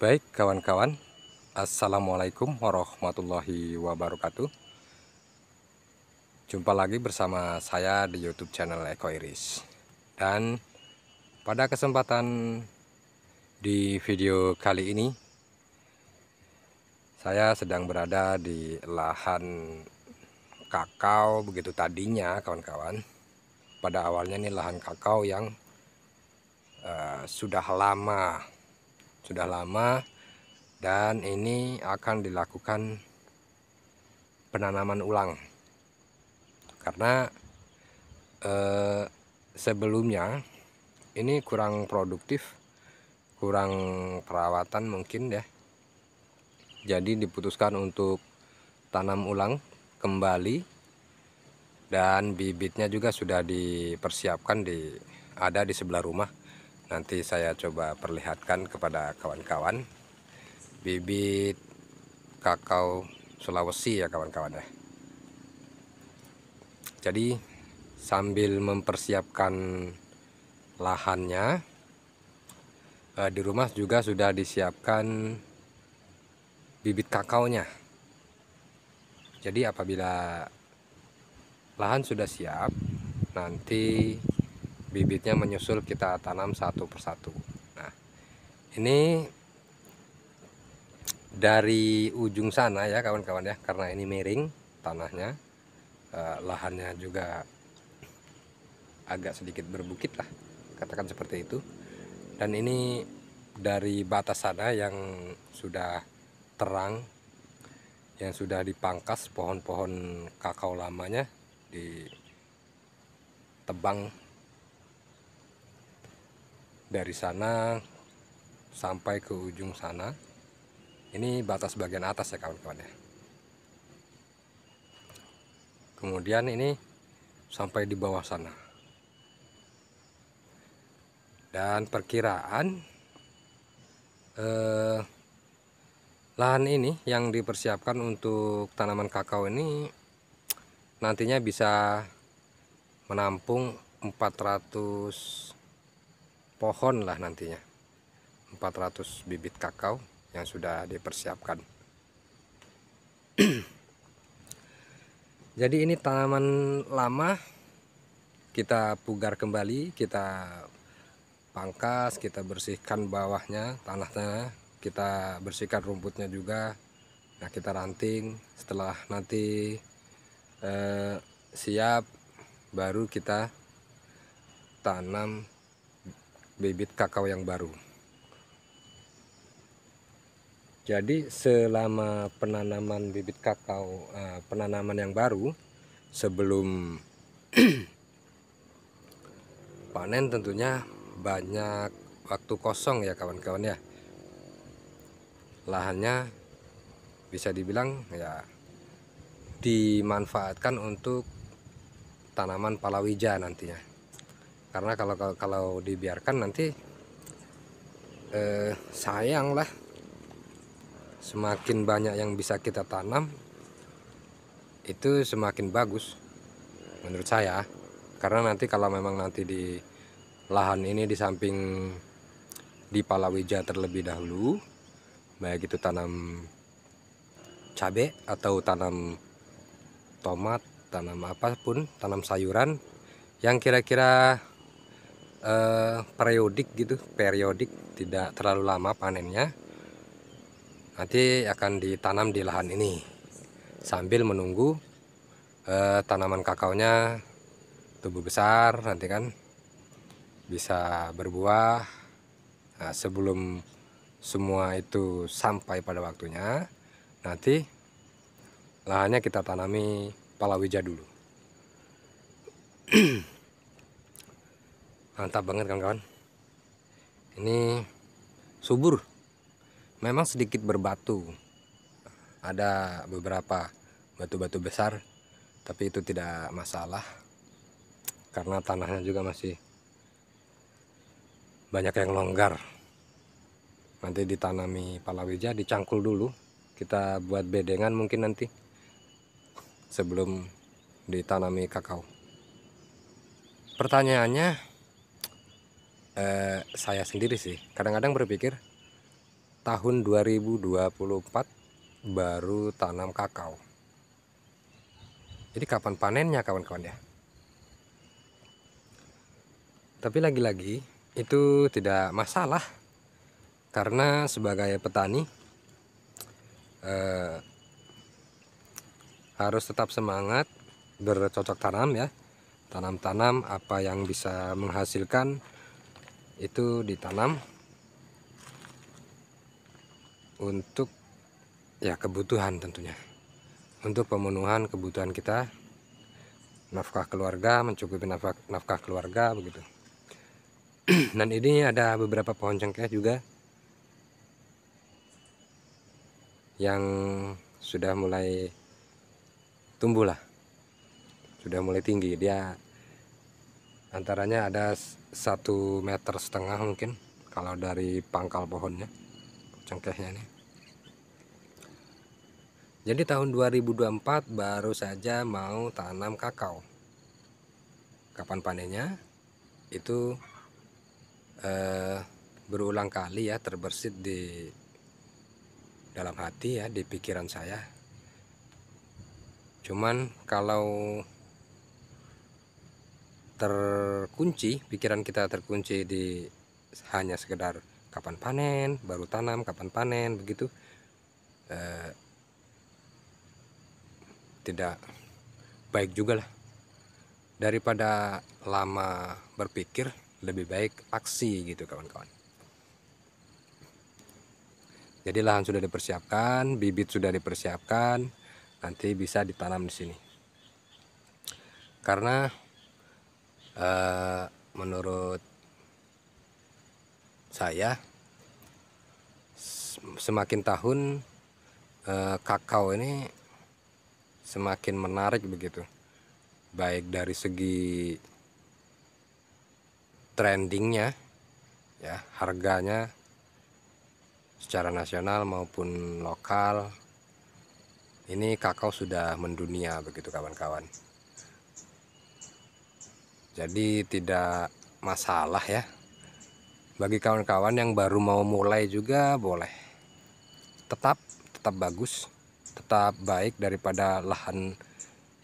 Baik kawan-kawan, Assalamualaikum warahmatullahi wabarakatuh. Jumpa lagi bersama saya di YouTube channel Eko Iris. Dan pada kesempatan di video kali ini, saya sedang berada di lahan kakao. Begitu tadinya kawan-kawan. Pada awalnya ini lahan kakao yang sudah lama dan ini akan dilakukan penanaman ulang karena sebelumnya ini kurang produktif, kurang perawatan mungkin ya. Jadi diputuskan untuk tanam ulang kembali, dan bibitnya juga sudah dipersiapkan ada di sebelah rumah. Nanti saya coba perlihatkan kepada kawan-kawan bibit kakao Sulawesi ya kawan-kawan ya. Jadi sambil mempersiapkan lahannya, di rumah juga sudah disiapkan bibit kakaonya. Jadi apabila lahan sudah siap, nanti bibitnya menyusul kita tanam satu persatu. Nah, ini dari ujung sana ya kawan-kawan ya, karena ini miring tanahnya, lahannya juga agak sedikit berbukit lah, katakan seperti itu. Dan ini dari batas sana yang sudah terang, yang sudah dipangkas pohon-pohon kakao lamanya, ditebang dari sana sampai ke ujung sana. Ini batas bagian atas ya kawan-kawan ya. Kemudian ini sampai di bawah sana. Dan perkiraan lahan ini yang dipersiapkan untuk tanaman kakao ini nantinya bisa menampung 400 pohon lah nantinya. 400 bibit kakao yang sudah dipersiapkan. Jadi ini tanaman lama, kita pugar kembali, kita pangkas, kita bersihkan bawahnya, tanahnya, kita bersihkan rumputnya juga. Nah, kita ranting. Setelah nanti siap, baru kita tanam bibit kakao yang baru. Jadi selama penanaman bibit kakao, penanaman yang baru, sebelum panen tentunya banyak waktu kosong ya kawan-kawan ya. Lahannya bisa dibilang ya dimanfaatkan untuk tanaman palawija nantinya. Karena kalau dibiarkan nanti sayang lah. Semakin banyak yang bisa kita tanam, itu semakin bagus menurut saya. Karena nanti kalau memang nanti di lahan ini di samping di palawija terlebih dahulu, baik itu tanam cabai atau tanam tomat, tanam apapun, tanam sayuran yang kira-kira periodik, tidak terlalu lama panennya, nanti akan ditanam di lahan ini sambil menunggu tanaman kakaonya tumbuh besar, nanti kan bisa berbuah. Nah, sebelum semua itu sampai pada waktunya, nanti lahannya kita tanami palawija dulu. Mantap banget kawan-kawan. Ini subur, memang sedikit berbatu, ada beberapa batu-batu besar, tapi itu tidak masalah karena tanahnya juga masih banyak yang longgar. Nanti ditanami palawija, dicangkul dulu, kita buat bedengan mungkin nanti sebelum ditanami kakao. Pertanyaannya, saya sendiri sih kadang-kadang berpikir, tahun 2024 baru tanam kakao. Jadi kapan panennya kawan-kawan ya? Tapi lagi-lagi itu tidak masalah, karena sebagai petani harus tetap semangat bercocok tanam ya. Tanam-tanam apa yang bisa menghasilkan itu ditanam untuk ya kebutuhan, tentunya untuk pemenuhan kebutuhan kita, nafkah keluarga, mencukupi nafkah keluarga begitu. Dan ini ada beberapa pohon cengkeh juga yang sudah mulai tumbuh lah, sudah mulai tinggi. Dia antaranya ada 1,5 meter mungkin kalau dari pangkal pohonnya, cengkehnya ini. Jadi tahun 2024 baru saja mau tanam kakao. Kapan panennya itu berulang kali ya terbersit di dalam hati ya, di pikiran saya. Cuman kalau terkunci, pikiran kita terkunci di hanya sekedar kapan panen, baru tanam, kapan panen begitu, tidak baik juga lah. Daripada lama berpikir, lebih baik aksi gitu kawan-kawan. Jadi lahan sudah dipersiapkan, bibit sudah dipersiapkan, nanti bisa ditanam di sini. Karena menurut saya semakin tahun kakao ini semakin menarik begitu, baik dari segi trendingnya ya, harganya secara nasional maupun lokal. Ini kakao sudah mendunia begitu kawan-kawan. Jadi tidak masalah ya, bagi kawan-kawan yang baru mau mulai juga boleh. Tetap bagus, tetap baik daripada lahan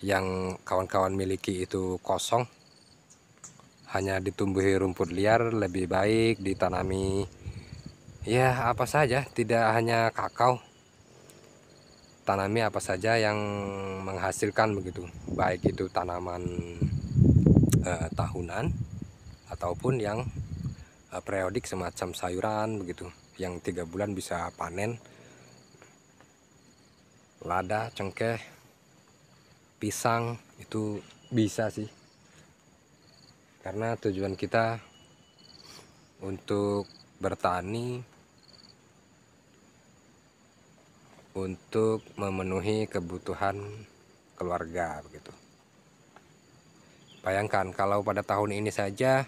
yang kawan-kawan miliki itu kosong, hanya ditumbuhi rumput liar. Lebih baik ditanami ya apa saja, tidak hanya kakao, tanami apa saja yang menghasilkan begitu, baik itu tanaman tahunan ataupun yang periodik semacam sayuran begitu, yang 3 bulan bisa panen. Lada, cengkeh, pisang itu bisa sih, karena tujuan kita untuk bertani untuk memenuhi kebutuhan keluarga begitu. Bayangkan kalau pada tahun ini saja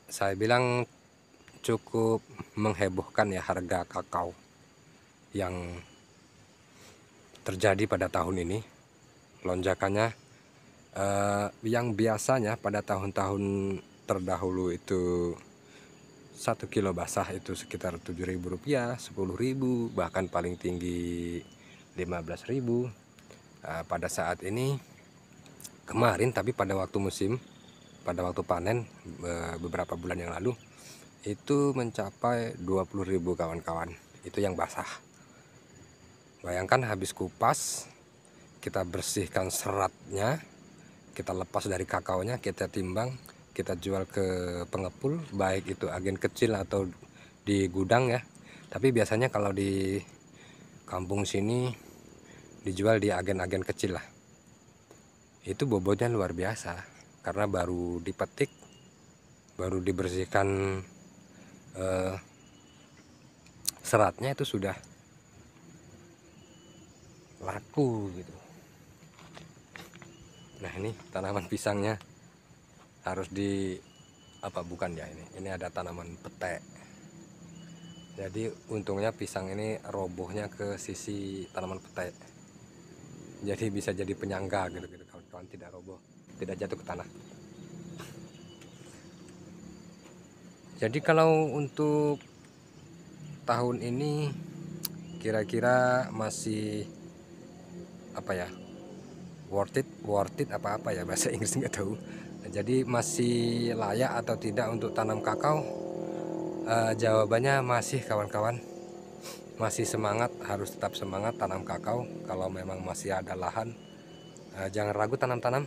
saya bilang cukup menghebohkan ya harga kakao yang terjadi pada tahun ini. Lonjakannya yang biasanya pada tahun-tahun terdahulu itu 1 kilo basah itu sekitar Rp7.000, Rp10.000, bahkan paling tinggi Rp15.000. Pada saat ini kemarin, tapi pada waktu musim, pada waktu panen beberapa bulan yang lalu itu mencapai Rp20.000 kawan-kawan. Itu yang basah. Bayangkan habis kupas, kita bersihkan seratnya, kita lepas dari kakaonya, kita timbang, kita jual ke pengepul, baik itu agen kecil atau di gudang ya. Tapi biasanya kalau di kampung sini dijual di agen-agen kecil lah. Itu bobotnya luar biasa, karena baru dipetik, baru dibersihkan seratnya itu sudah laku gitu. Nah ini tanaman pisangnya harus di bukan ya, ini ada tanaman pete. Jadi untungnya pisang ini robohnya ke sisi tanaman pete, jadi bisa jadi penyangga gitu kawan-kawan, tidak roboh, tidak jatuh ke tanah. Jadi kalau untuk tahun ini kira-kira masih apa ya, worth it apa ya bahasa Inggris nggak tahu. Jadi masih layak atau tidak untuk tanam kakao? Jawabannya masih, kawan-kawan. Masih semangat, harus tetap semangat tanam kakao. Kalau memang masih ada lahan, jangan ragu tanam-tanam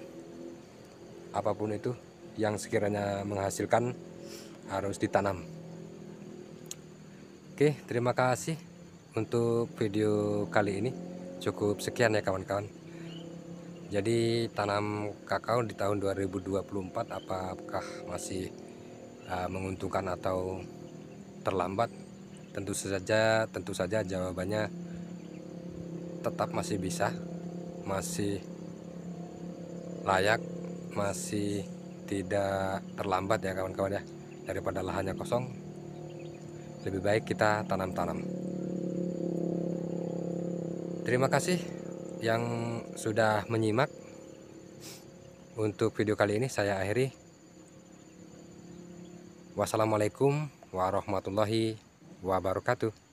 apapun itu yang sekiranya menghasilkan, harus ditanam. Oke, terima kasih untuk video kali ini. Cukup sekian ya kawan-kawan. Jadi tanam kakao di tahun 2024 apakah masih menguntungkan atau terlambat? Tentu saja jawabannya tetap masih bisa, masih layak, masih tidak terlambat ya kawan-kawan ya. Daripada lahannya kosong, lebih baik kita tanam-tanam. Terima kasih yang sudah menyimak. Untuk video kali ini saya akhiri. Wassalamualaikum warahmatullahi wabarakatuh.